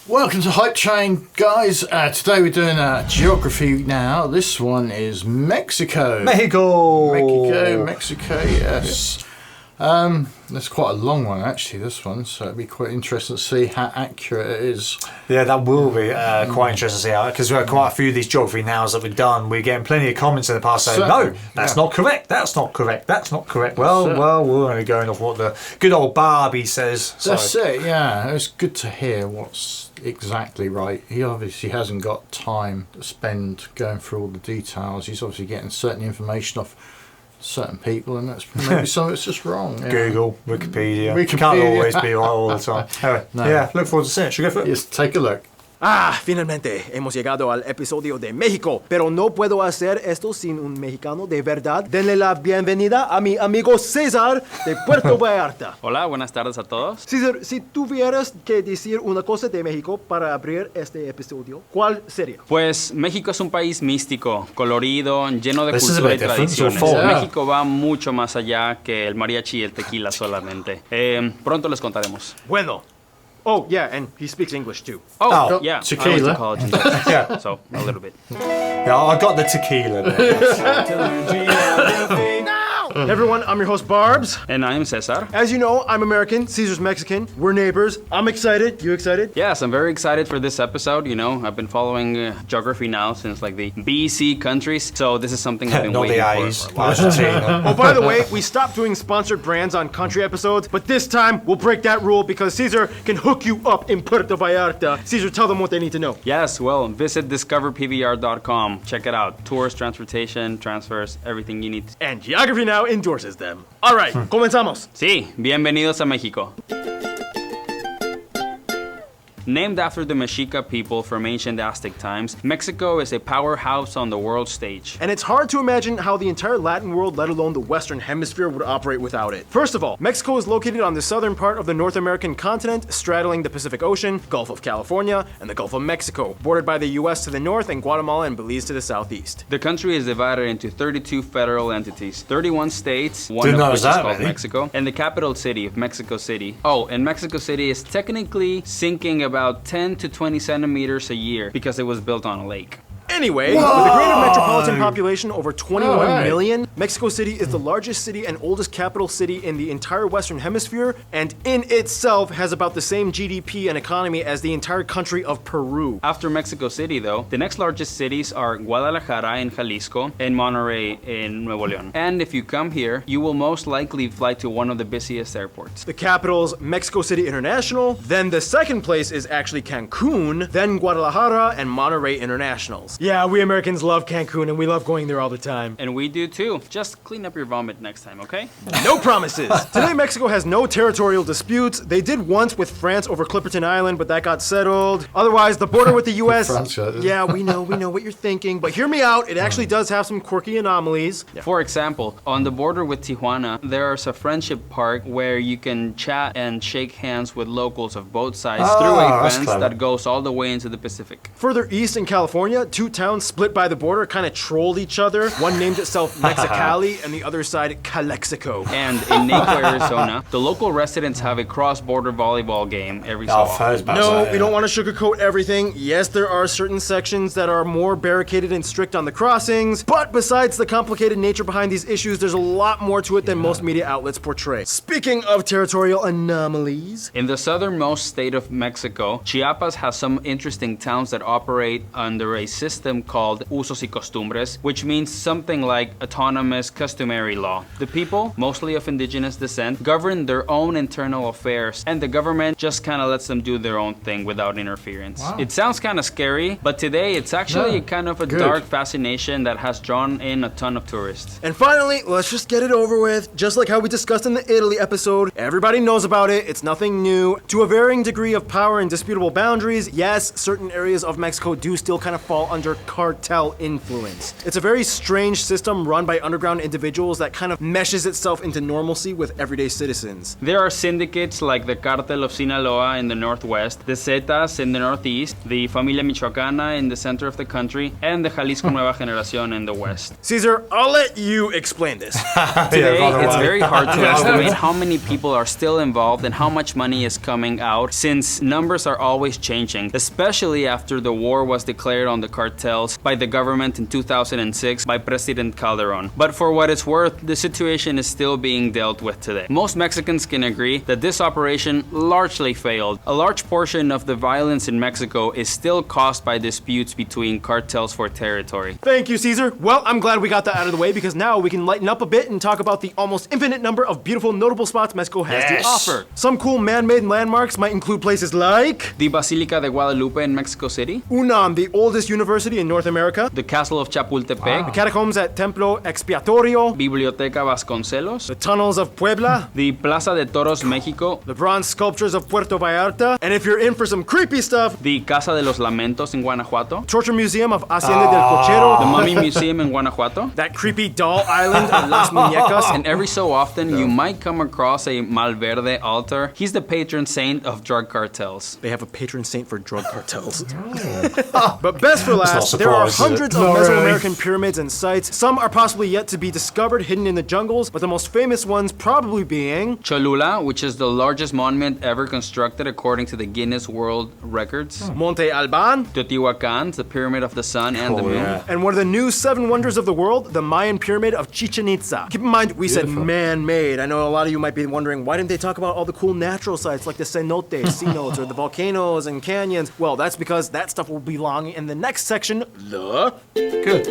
Welcome to HypeTrain, guys. Today we're doing geography now. This one is Mexico. Mexico, yes. That's quite a long one, actually, this one, so it'd be quite interesting to see how accurate it is. Yeah, that will be quite interesting to see how, because we've had quite a few of these geography nows that we've done. We're getting plenty of comments in the past saying, no, that's not correct, that's not correct, that's not correct. Well, we're only going off what the good old Barbie says. So. That's it, yeah. It's good to hear what's exactly right. He obviously hasn't got time to spend going through all the details. He's obviously getting certain information off certain people, and that's maybe some of it's just wrong. Yeah. Google, Wikipedia. Can't always be right all the time. Anyway, yeah, look forward to seeing it. Should we go for it? Yes, take a look. Finalmente hemos llegado al episodio de México, pero no puedo hacer esto sin un mexicano de verdad. Denle la bienvenida a mi amigo César de Puerto Vallarta. Hola, buenas tardes a todos. César, si tuvieras que decir una cosa de México para abrir este episodio, ¿cuál sería? Pues México es un país místico, colorido, lleno de cultura y tradiciones. México va mucho más allá que el mariachi y el tequila solamente. Pronto les contaremos. Bueno. Oh, yeah, and he speaks English too. Oh, yeah. Tequila. I went to college in Texas, Yeah. so a little bit. Yeah, I got the tequila there. Everyone, I'm your host, Barbs. And I am Cesar. As you know, I'm American, Cesar's Mexican. We're neighbors. I'm excited. You excited? Yes, I'm very excited for this episode. You know, I've been following geography now since like the BC countries, so this is something I've been Not waiting the for. A's, Argentina. Oh, by the way, we stopped doing sponsored brands on country episodes, but this time we'll break that rule because Cesar can hook you up in Puerto Vallarta. Cesar, tell them what they need to know. Yes, well, visit discoverpvr.com. Check it out. Tours, transportation, transfers, everything you need. And Geography Now endorses them. All right, comenzamos. Sí, bienvenidos a México. Named after the Mexica people from ancient Aztec times, Mexico is a powerhouse on the world stage. And it's hard to imagine how the entire Latin world, let alone the Western Hemisphere, would operate without it. First of all, Mexico is located on the southern part of the North American continent, straddling the Pacific Ocean, Gulf of California, and the Gulf of Mexico, bordered by the US to the north and Guatemala and Belize to the southeast. The country is divided into 32 federal entities, 31 states, one of which is called Mexico, and the capital city of Mexico City. Oh, and Mexico City is technically sinking about 10 to 20 centimeters a year because it was built on a lake. Anyway, with a greater metropolitan population over 21 million, Mexico City is the largest city and oldest capital city in the entire Western Hemisphere, and in itself has about the same GDP and economy as the entire country of Peru. After Mexico City, though, the next largest cities are Guadalajara in Jalisco and Monterrey in Nuevo León. And if you come here, you will most likely fly to one of the busiest airports. The capital's Mexico City International, then the second place is actually Cancun, then Guadalajara and Monterrey Internationals. Yeah, we Americans love Cancun and we love going there all the time. And we do too. Just clean up your vomit next time, okay? No promises. Today, Mexico has no territorial disputes. They did once with France over Clipperton Island, but that got settled. Otherwise, the border with the US... Yeah, we know what you're thinking, but hear me out. It actually does have some quirky anomalies. Yeah. For example, on the border with Tijuana, there's a friendship park where you can chat and shake hands with locals of both sides through a fence that goes all the way into the Pacific. Further east in California, two towns split by the border kind of trolled each other. One named itself Mexicali and the other side Calexico. And in Naco, Arizona, the local residents have a cross-border volleyball game every so often. No, we don't want to sugarcoat everything. Yes, there are certain sections that are more barricaded and strict on the crossings, but besides the complicated nature behind these issues, there's a lot more to it than most media outlets portray. Speaking of territorial anomalies... In the southernmost state of Mexico, Chiapas has some interesting towns that operate under a system called usos y costumbres, which means something like autonomous customary law. The people, mostly of indigenous descent, govern their own internal affairs, and the government just kind of lets them do their own thing without interference. Wow. It sounds kind of scary, but today it's actually kind of a dark fascination that has drawn in a ton of tourists. And finally, let's just get it over with. Just like how we discussed in the Italy episode, everybody knows about it, it's nothing new. To a varying degree of power and disputable boundaries, yes, certain areas of Mexico do still kind of fall under under cartel influence. It's a very strange system run by underground individuals that kind of meshes itself into normalcy with everyday citizens. There are syndicates like the Cartel of Sinaloa in the northwest, the Zetas in the northeast, the Familia Michoacana in the center of the country, and the Jalisco Nueva Generación in the west. Caesar, I'll let you explain this. Today, it's very hard to estimate how many people are still involved and how much money is coming out, since numbers are always changing, especially after the war was declared on the cartels by the government in 2006 by President Calderon. But for what it's worth, the situation is still being dealt with today. Most Mexicans can agree that this operation largely failed. A large portion of the violence in Mexico is still caused by disputes between cartels for territory. Thank you, Caesar. Well, I'm glad we got that out of the way because now we can lighten up a bit and talk about the almost infinite number of beautiful, notable spots Mexico has to offer. Some cool man-made landmarks might include places like the Basilica de Guadalupe in Mexico City, UNAM, the oldest university in North America, the Castle of Chapultepec, the catacombs at Templo Expiatorio, Biblioteca Vasconcelos, the tunnels of Puebla, the Plaza de Toros, Mexico, the bronze sculptures of Puerto Vallarta, and if you're in for some creepy stuff, the Casa de los Lamentos in Guanajuato, Torture Museum of Hacienda del Cochero, the Mummy Museum in Guanajuato, that creepy doll island of Las Muñecas, and every so often you might come across a Malverde altar. He's the patron saint of drug cartels. They have a patron saint for drug cartels. But best for last, there are hundreds of Not Mesoamerican really. pyramids and sites. Some are possibly yet to be discovered, hidden in the jungles, but the most famous ones probably being Cholula, which is the largest monument ever constructed according to the Guinness World Records. Monte Alban, Teotihuacan, the Pyramid of the Sun and the Moon. and one of the new 7 wonders of the world, the Mayan Pyramid of Chichen Itza. Keep in mind, we said man-made. I know a lot of you might be wondering, why didn't they talk about all the cool natural sites like the cenotes, cenotes, or the volcanoes and canyons? Well, that's because that stuff will belong in the next section, the... Good.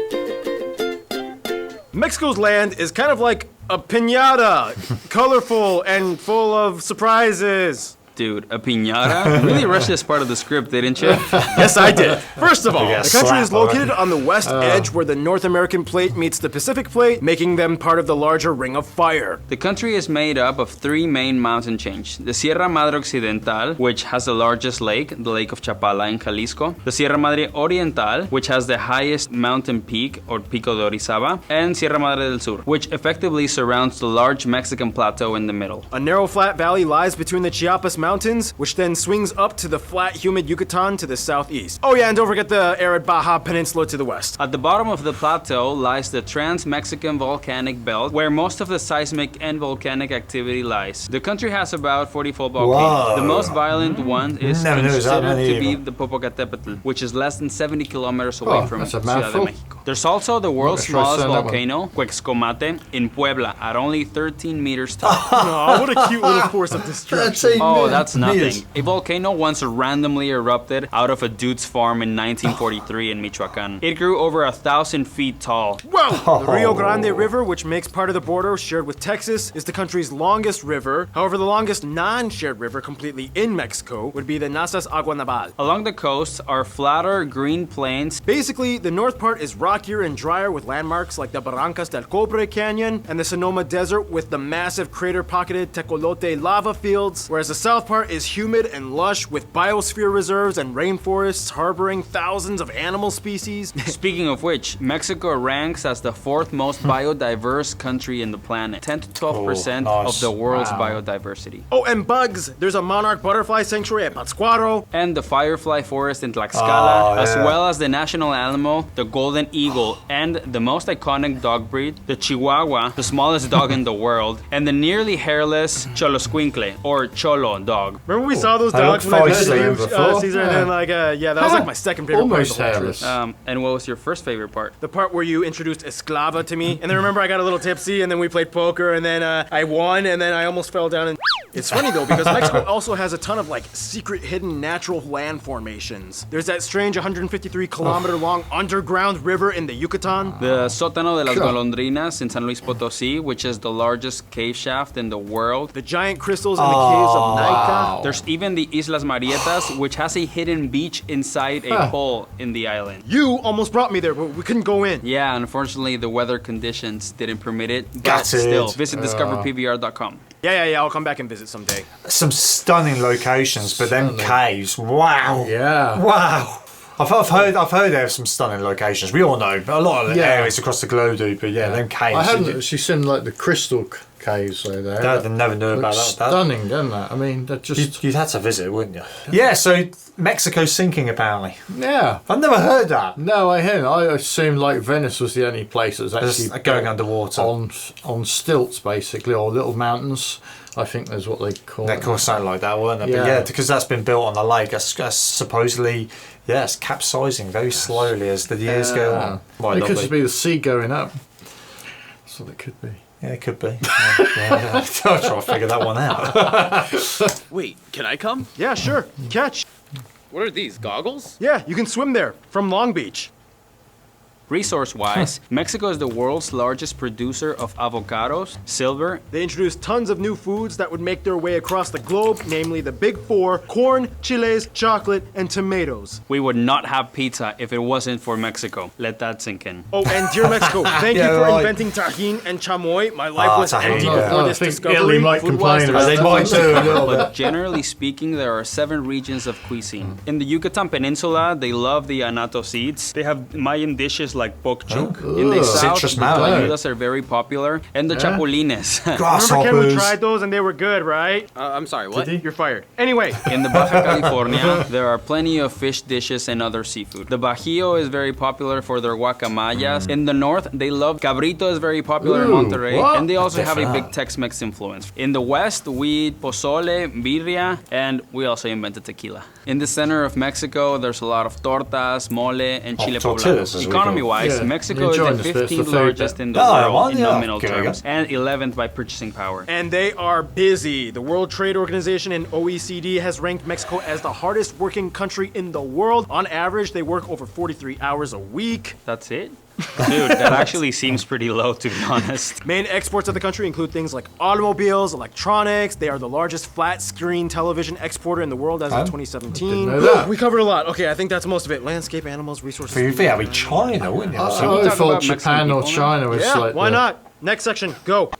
Mexico's land is kind of like a piñata, colorful and full of surprises. Dude, a piñata? You really rushed this part of the script, didn't you? Yes, I did. First of all, got the country is slapped already. located on the west edge where the North American plate meets the Pacific plate, making them part of the larger Ring of Fire. The country is made up of 3 main mountain chains. The Sierra Madre Occidental, which has the largest lake, the Lake of Chapala in Jalisco. The Sierra Madre Oriental, which has the highest mountain peak, or Pico de Orizaba. And Sierra Madre del Sur, which effectively surrounds the large Mexican plateau in the middle. A narrow flat valley lies between the Chiapas Mountains, which then swings up to the flat, humid Yucatan to the southeast. Oh yeah, and don't forget the arid Baja Peninsula to the west. At the bottom of the plateau lies the Trans-Mexican Volcanic Belt, where most of the seismic and volcanic activity lies. The country has about 44 volcanoes. Whoa. The most violent one is Never knew it was that considered many to be even. the Popocatépetl, which is less than 70 kilometers away from that's a Ciudad de mouthful. Mexico. There's also the world's Try smallest saying that one. volcano, Cuexcomate, in Puebla, at only 13 meters tall. Aw, what a cute little force of destruction. Oh, that's nothing. A volcano once randomly erupted out of a dude's farm in 1943 in Michoacan. It grew over 1,000 feet tall. Whoa! The Rio Grande River, which makes part of the border shared with Texas, is the country's longest river. However, the longest non-shared river completely in Mexico would be the Nazas Agua Naval. Along the coast are flatter green plains. Basically, the north part is rockier and drier with landmarks like the Barrancas del Cobre Canyon and the Sonoma Desert with the massive crater-pocketed Tecolote lava fields, whereas the south part is humid and lush with biosphere reserves and rainforests harboring thousands of animal species. Speaking of which, Mexico ranks as the 4th most biodiverse country in the planet. 10 to 12% Oh, nice. of the world's biodiversity. Oh, and bugs! There's a monarch butterfly sanctuary at Pátzcuaro. And the firefly forest in Tlaxcala, Oh, as yeah. well as the national animal, the golden eagle, and the most iconic dog breed, the Chihuahua, the smallest dog in the world, and the nearly hairless Choloscuincle, or Cholo dog. Remember we saw those I dogs looked when I feisty visited you, before. Caesar, and then that was like my second favorite Almost part of the whole trip. hairless. And what was your first favorite part? The part where you introduced Esclava to me, and then remember I got a little tipsy, and then we played poker, and then I won, and then I almost fell down and... It's funny though, because Mexico also has a ton of like secret hidden natural land formations. There's that strange 153 kilometer long underground river in the Yucatan. The Sótano de las Golondrinas in San Luis Potosí, which is the largest cave shaft in the world. The giant crystals in the caves of Naica. There's even the Islas Marietas, which has a hidden beach inside a hole in the island. You almost brought me there, but we couldn't go in. Yeah, unfortunately, the weather conditions didn't permit it. But Got it. still, visit discoverpbr.com. Yeah, I'll come back and visit someday. Some stunning locations, but them caves. Wow. Yeah. Wow. I've heard there are some stunning locations. We all know, but a lot of areas across the globe do. But them caves. I hadn't actually seen like the crystal caves there. I never knew about that. Stunning, don't they? I mean, they're just. You'd had to visit, wouldn't you? Yeah. So Mexico's sinking apparently. Yeah. I've never heard that. No, I hadn't. I assumed like Venice was the only place that was actually going underwater on stilts, basically, or little mountains. I think that's what they call it. They call something like that, weren't they? Yeah. But yeah, because that's been built on the lake. That's supposedly, it's capsizing very slowly as the years go on. It could just be the sea going up. That's what it could be. Yeah, it could be. I'll try to figure that one out. Wait, can I come? Yeah, sure. Catch. What are these, goggles? Yeah, you can swim there from Long Beach. Resource-wise, Mexico is the world's largest producer of avocados, silver. They introduced tons of new foods that would make their way across the globe, namely the big four: corn, chiles, chocolate, and tomatoes. We would not have pizza if it wasn't for Mexico. Let that sink in. Oh, and dear Mexico, thank you for inventing tajin and chamoy. My life was tajin, empty yeah. before I this think discovery. Italy might Food-wise, complain about They might do a little bit. But generally speaking, there are 7 regions of cuisine. In the Yucatan Peninsula, they love the anato seeds. They have Mayan dishes like bokchuk. In the south, Citrus the melon. tlayudas are very popular. And the chapulines. Remember Ken, we tried those and they were good, right? I'm sorry, what? You're fired. Anyway, In the Baja California, there are plenty of fish dishes and other seafood. The Bajío is very popular for their guacamayas. In the north, they love cabrito is very popular in Monterrey. what? And they also have a big Tex-Mex influence. In the west, we eat pozole, birria, and we also invented tequila. In the center of Mexico, there's a lot of tortas, mole, and chile tortillas, poblano. as we call Economy-wise, Yeah. Mexico is Enjoying the this bit, it's the 15th food largest bit. in the Oh, world well, in yeah. nominal Okay, terms and 11th by purchasing power. and they are busy. The World Trade Organization and OECD has ranked Mexico as the hardest working country in the world. On average, they work over 43 hours a week. That's it? Dude, that actually seems pretty low, to be honest. Main exports of the country include things like automobiles, electronics. They are the largest flat screen television exporter in the world as of 2017. Didn't know that. We covered a lot. Okay, I think that's most of it. Landscape, animals, resources. You'd think that'd be China, wouldn't you? I talk thought about Mexican Japan or people now? China was Yeah, like why not? Next section, go.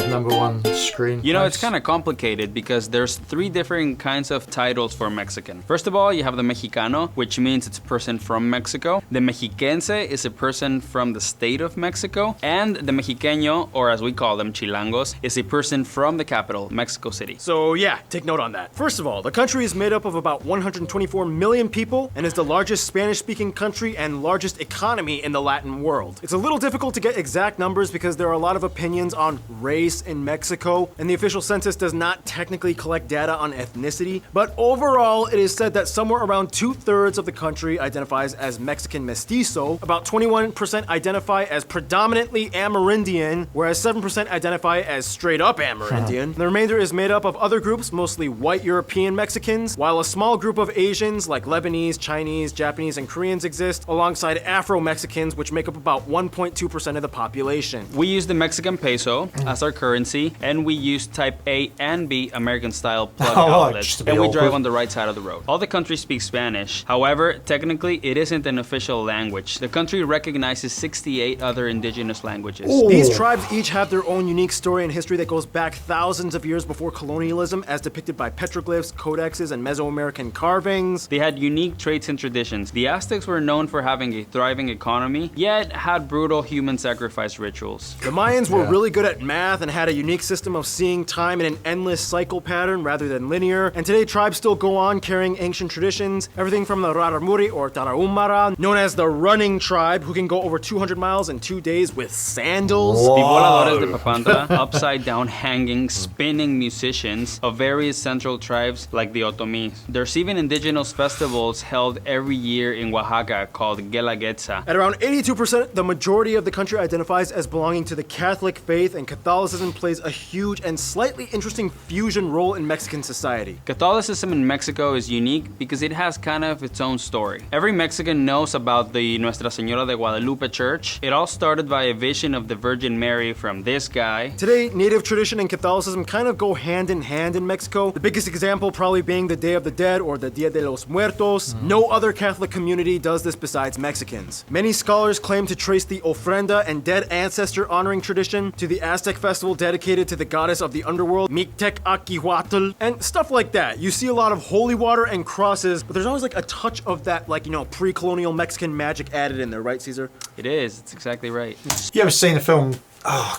number one screen. You know, place. it's kind of complicated because there's 3 different kinds of titles for Mexican. First of all, you have the Mexicano, which means it's a person from Mexico. The Mexiquense is a person from the state of Mexico. And the Mexiqueño, or as we call them, Chilangos, is a person from the capital, Mexico City. So yeah, take note on that. First of all, the country is made up of about 124 million people and is the largest Spanish-speaking country and largest economy in the Latin world. It's a little difficult to get exact numbers because there are a lot of opinions on race in Mexico, and the official census does not technically collect data on ethnicity, but overall, it is said that somewhere around 2/3 of the country identifies as Mexican mestizo, about 21% identify as predominantly Amerindian, whereas 7% identify as straight up Amerindian. The remainder is made up of other groups, mostly white European Mexicans, while a small group of Asians like Lebanese, Chinese, Japanese, and Koreans exist, alongside Afro-Mexicans, which make up about 1.2% of the population. We use the Mexican peso as our currency, and we use type A and B American style plug just outlets, to be and we awkward. drive on the right side of the road. All the countries speak Spanish. However, technically, it isn't an official language. The country recognizes 68 other indigenous languages. These tribes each have their own unique story and history that goes back thousands of years before colonialism, as depicted by petroglyphs, codexes, and Mesoamerican carvings. They had unique traits and traditions. The Aztecs were known for having a thriving economy, yet had brutal human sacrifice rituals. The Mayans were really good at math and had a unique system of seeing time in an endless cycle pattern rather than linear. And today, tribes still go on carrying ancient traditions, everything from the Raramuri or Tarahumara, known as the running tribe, who can go over 200 miles in 2 days with sandals. The Voladores de Papantla, upside down hanging, spinning musicians of various central tribes like the Otomís. There's even indigenous festivals held every year in Oaxaca called Guelaguetza. At around 82%, the majority of the country identifies as belonging to the Catholic faith, and Catholicism plays a huge and slightly interesting fusion role in Mexican society. Catholicism in Mexico is unique because it has kind of its own story. Every Mexican knows about the Nuestra Señora de Guadalupe church. It all started by a vision of the Virgin Mary from this guy. Today, native tradition and Catholicism kind of go hand in hand in Mexico. The biggest example probably being the Day of the Dead or the Dia de los Muertos. No other Catholic community does this besides Mexicans. Many scholars claim to trace the ofrenda and dead ancestor honoring tradition to the Aztec festival dedicated to the goddess of the underworld, Mictecacíhuatl, and stuff like that. You see a lot of holy water and crosses, but there's always like a touch of that, like, you know, pre-colonial Mexican magic added in there, right, Caesar? It is. It's exactly right. You ever seen the film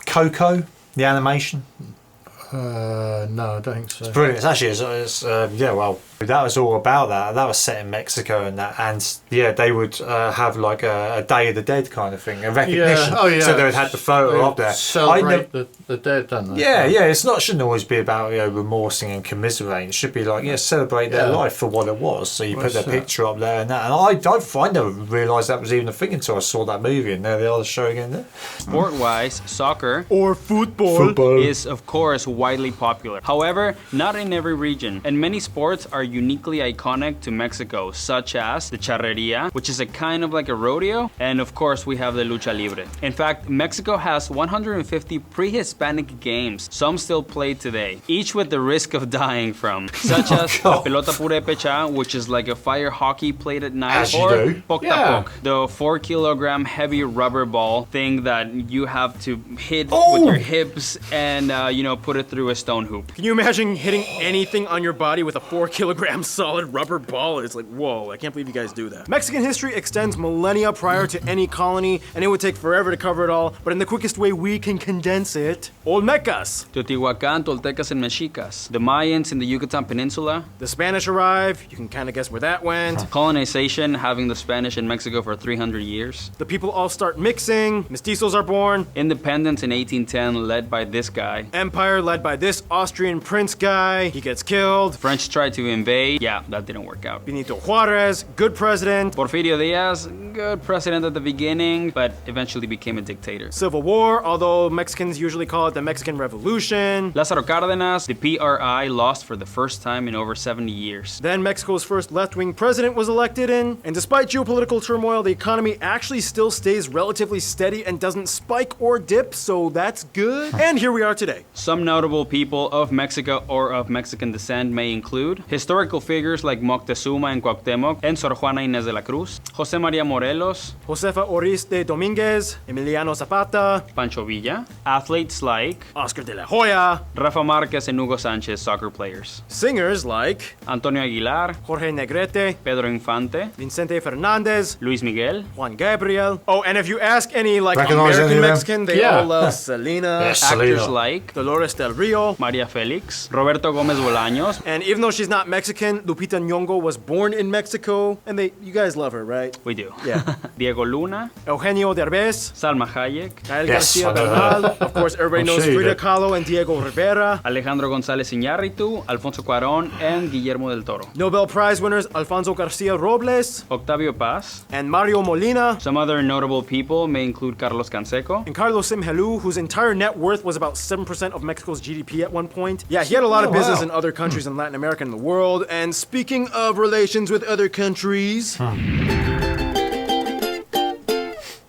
Coco, the animation? No, I don't think so. It's brilliant. It's actually, yeah, well, that was all about that. That was set in Mexico and that, and yeah, they would have like a Day of the Dead kind of thing, a recognition. Yeah. Oh, yeah. So they would have the photo up there. Celebrate the dead, don't they? Yeah, yeah. It's not shouldn't always be about, you know, remorsing and commiserating. It should be like, yeah, celebrate their life for what it was. So you put their picture up there and that. And I never realised that was even a thing until I saw that movie, and there they are showing it there. Sport-wise, soccer Or football. is of course widely popular. However, not in every region, and many sports are uniquely iconic to Mexico, such as the charreria, which is a kind of like a rodeo, and of course we have the lucha libre. In fact, Mexico has 150 pre-Hispanic games, some still played today, each with the risk of dying from, such as la pelota purépecha, which is like a fire hockey played at night, As you or do. poc-tapoc, the 4-kilogram heavy rubber ball thing that you have to hit with your hips and you know, put it through a stone hoop. Can you imagine hitting anything on your body with a 4-kilogram solid rubber ball? It's like, whoa, I can't believe you guys do that. Mexican history extends millennia prior to any colony, and it would take forever to cover it all, but in the quickest way we can condense it. Olmecas. Teotihuacan, Toltecas, and Mexicas. The Mayans in the Yucatan Peninsula. The Spanish arrive, you can kind of guess where that went. Colonization, having the Spanish in Mexico for 300 years. The people all start mixing, mestizos are born. Independence in 1810, led by this guy. Empire led by this Austrian prince guy, he gets killed. French tried to invade. Yeah, that didn't work out. Benito Juarez, good president. Porfirio Diaz, good president at the beginning, but eventually became a dictator. Civil War, although Mexicans usually call it the Mexican Revolution. Lázaro Cárdenas, the PRI lost for the first time in over 70 years. Then Mexico's first left-wing president was elected in, and despite geopolitical turmoil, the economy actually still stays relatively steady and doesn't spike or dip, so that's good. And here we are today. Some notable people of Mexico or of Mexican descent may include historical figures like Moctezuma and Cuauhtémoc and Sor Juana Inés de la Cruz, José María Morelos, Josefa Oriste Domínguez, Emiliano Zapata, Pancho Villa, athletes like Oscar de la Hoya, Rafa Márquez and Hugo Sánchez, soccer players, singers like Antonio Aguilar, Jorge Negrete, Pedro Infante, Vicente Fernandez, Luis Miguel, Juan Gabriel. Oh, and if you ask any like Recognize any American of them? Mexican, they all love Selena, Yes. actors Selena. like Dolores del Rio. Maria Felix, Roberto Gómez Bolaños. And even though she's not Mexican, Lupita Nyong'o was born in Mexico, and you guys love her, right? We do. Yeah. Diego Luna, Eugenio Derbez, Salma Hayek, Gael Yes, Garcia I know Bernal, of course everybody knows sure you Frida do. Kahlo and Diego Rivera, Alejandro González Iñárritu, Alfonso Cuarón, and Guillermo del Toro. Nobel Prize winners Alfonso Garcia Robles, Octavio Paz. and Mario Molina, Some other notable people may include Carlos Canseco, and Carlos Simhelu, whose entire net worth was about 7% of Mexico's GDP at one point. Yeah, he had a lot of business in other countries in Latin America and the world. And speaking of relations with other countries...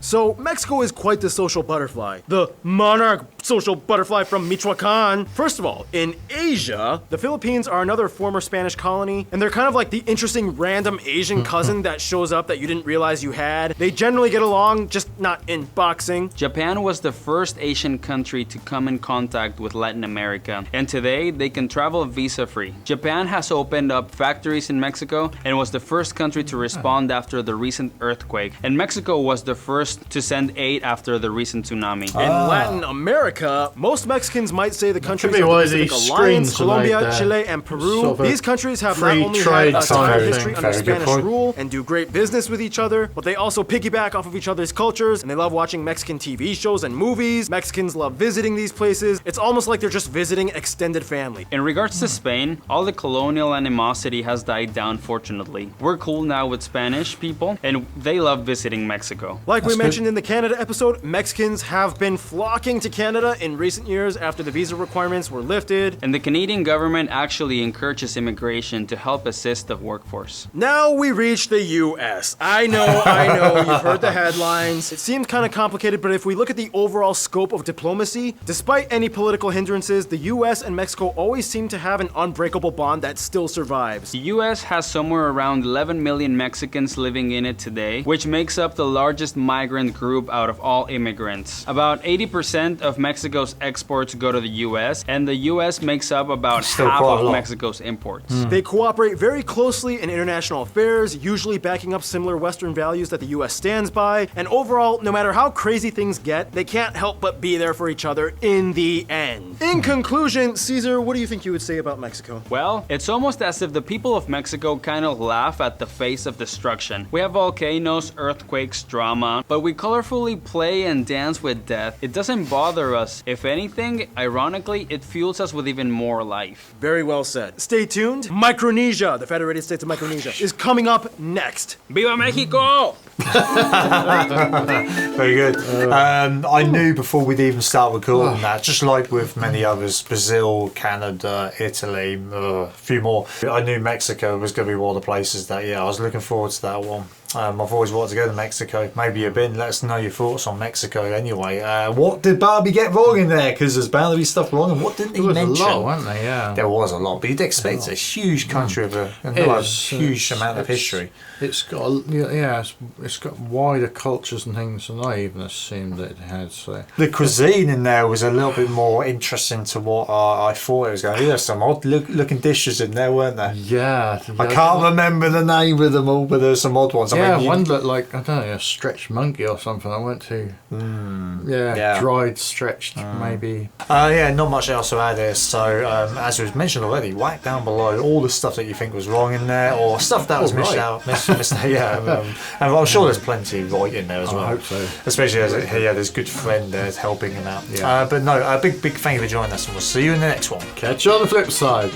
So, Mexico is quite the social butterfly. The monarch social butterfly from Michoacan. First of all, in Asia, the Philippines are another former Spanish colony, and they're kind of like the interesting random Asian cousin that shows up that you didn't realize you had. They generally get along, just not in boxing. Japan was the first Asian country to come in contact with Latin America, and today they can travel visa-free. Japan has opened up factories in Mexico and was the first country to respond after the recent earthquake, and Mexico was the first to send aid after the recent tsunami. In Latin America, most Mexicans might say the countries be of the why Pacific these Alliance, screens are made Colombia, there. Chile, and Peru. Sort of These countries have not free only had trade a type time of history thing. under Very good Spanish point. rule and do great business with each other, but they also piggyback off of each other's cultures, and they love watching Mexican TV shows and movies. Mexicans love visiting these places. It's almost like they're just visiting extended family. In regards to Spain, all the colonial animosity has died down, fortunately. We're cool now with Spanish people, and they love visiting Mexico. Like we mentioned in the Canada episode, Mexicans have been flocking to Canada in recent years after the visa requirements were lifted. And the Canadian government actually encourages immigration to help assist the workforce. Now we reach the US. I know, you've heard the headlines. It seems kind of complicated, but if we look at the overall scope of diplomacy, despite any political hindrances, the US and Mexico always seem to have an unbreakable bond that still survives. The US has somewhere around 11 million Mexicans living in it today, which makes up the largest migrant group out of all immigrants. About 80% of Mexico's exports go to the US, and the US makes up about Still half quite a of lot. Mexico's imports. They cooperate very closely in international affairs, usually backing up similar Western values that the US stands by, and overall, no matter how crazy things get, they can't help but be there for each other in the end. In conclusion, Caesar, what do you think you would say about Mexico? Well, it's almost as if the people of Mexico kind of laugh at the face of destruction. We have volcanoes, earthquakes, drama, but we colorfully play and dance with death. It doesn't bother us. If anything, ironically, it fuels us with even more life. Very well said. Stay tuned. Micronesia, the Federated States of Micronesia, is coming up next. Viva Mexico! Very good. I knew before we'd even start recording that, just like with many others, Brazil, Canada, Italy, a few more, I knew Mexico was going to be one of the places that, I was looking forward to that one. I've always wanted to go to Mexico. Maybe you've been. Let us know your thoughts on Mexico anyway. What did Barbie get wrong in there? Because there's bound to be stuff wrong. And what didn't he mention? There was a lot, weren't there? Yeah. There was a lot, but you'd expect a huge country with a huge amount of history. It's got it's got wider cultures and things than I even assumed that it had. So the cuisine in there was a little bit more interesting to what I thought it was going to be. There's some odd looking dishes in there, weren't there? Yeah. I can't remember the name of them all, but there's some odd ones. Yeah, one looked like, I don't know, a stretched monkey or something. I went to. Dried, stretched, maybe. Not much else to add here. So, as was mentioned already, whack down below all the stuff that you think was wrong in there, or stuff that was missed out. And I'm sure there's plenty right in there as well. I hope so. Especially as there's good friend there helping him out. Yeah. But no, a big thank you for joining us, and we'll see you in the next one. Catch you on the flip side.